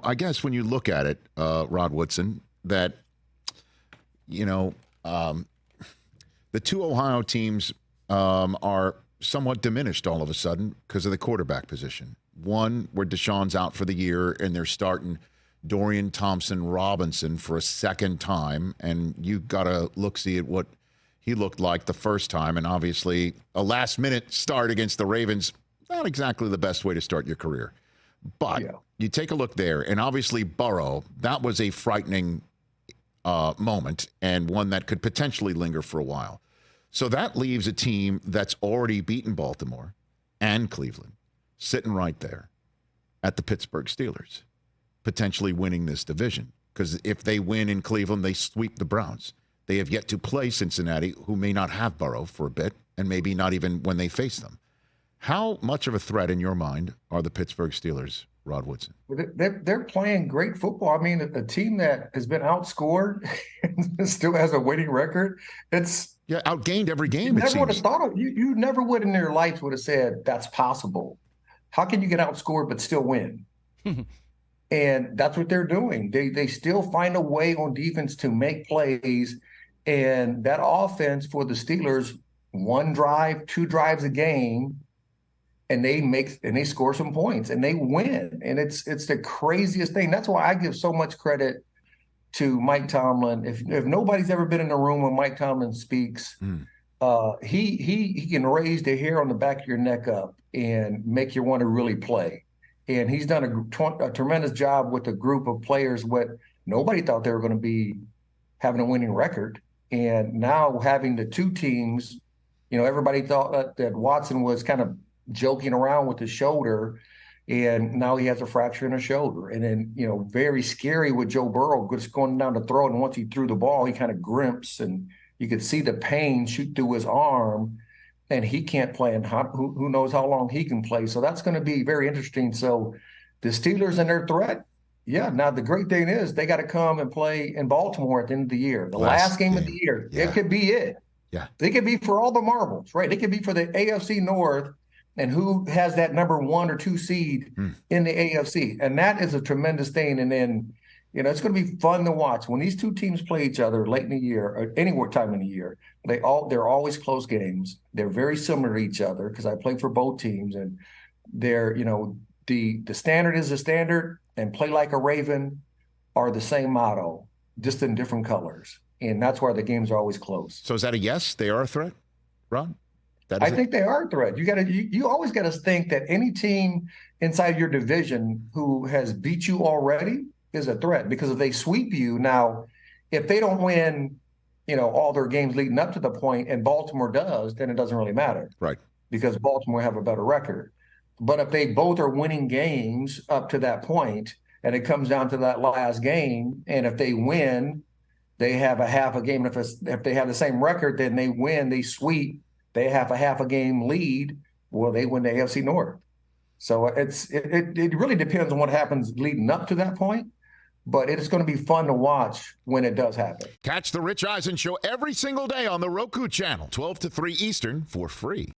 I guess when you look at it, Rod Woodson, that, the two Ohio teams are somewhat diminished all of a sudden because of the quarterback position. One, where Deshaun's out for the year, and they're starting Dorian Thompson-Robinson for a second time, and you got to look-see at what he looked like the first time, and obviously a last-minute start against the Ravens, not exactly the best way to start your career. But you take a look there, and obviously Burrow, that was a frightening moment and one that could potentially linger for a while. So that leaves a team that's already beaten Baltimore and Cleveland sitting right there at the Pittsburgh Steelers, potentially winning this division. Because if they win in Cleveland, they sweep the Browns. They have yet to play Cincinnati, who may not have Burrow for a bit, and maybe not even when they face them. How much of a threat in your mind are the Pittsburgh Steelers, Rod Woodson? They're playing great football. I mean, a team that has been outscored and still has a winning record. Outgained every game. You never would have thought of. You never would in your life would have said that's possible. How can you get outscored but still win? And that's what they're doing. They still find a way on defense to make plays, and that offense for the Steelers, one drive, two drives a game. And they score some points and they win. And it's the craziest thing. That's why I give so much credit to Mike Tomlin. If nobody's ever been in a room when Mike Tomlin speaks, he can raise the hair on the back of your neck up and make you want to really play. And he's done a tremendous job with a group of players. What nobody thought they were going to be having a winning record. And now having the two teams, everybody thought that Woodson was kind of joking around with his shoulder, and now he has a fracture in his shoulder. And then, very scary with Joe Burrow just going down to throw it. And once he threw the ball, he kind of grimps, and you could see the pain shoot through his arm, and he can't play. And who knows how long he can play. So that's going to be very interesting. So the Steelers and their threat. Yeah. Now, the great thing is they got to come and play in Baltimore at the end of the year, the last game of the year. Yeah. It could be it. Yeah. They could be for all the marbles, right? It could be for the AFC North, and who has that number 1 or 2 seed in the AFC. And that is a tremendous thing. And then, it's going to be fun to watch. When these two teams play each other late in the year or anywhere time in the year, they're always close games. They're very similar to each other because I played for both teams. And they're, the standard is the standard, and play like a Raven are the same motto, just in different colors. And that's why the games are always close. So is that a yes? They are a threat, Ron? I think they are a threat. You always got to think that any team inside your division who has beat you already is a threat, because if they sweep you now, if they don't win, all their games leading up to the point, and Baltimore does, then it doesn't really matter. Right. Because Baltimore have a better record. But if they both are winning games up to that point, and it comes down to that last game, and if they win, they have a half a game. If they have the same record, then they win, they sweep. They have a half a game lead, well, they win the AFC North. So it really depends on what happens leading up to that point, but it's going to be fun to watch when it does happen. Catch the Rich Eisen Show every single day on the Roku channel, 12 to 3 Eastern, for free.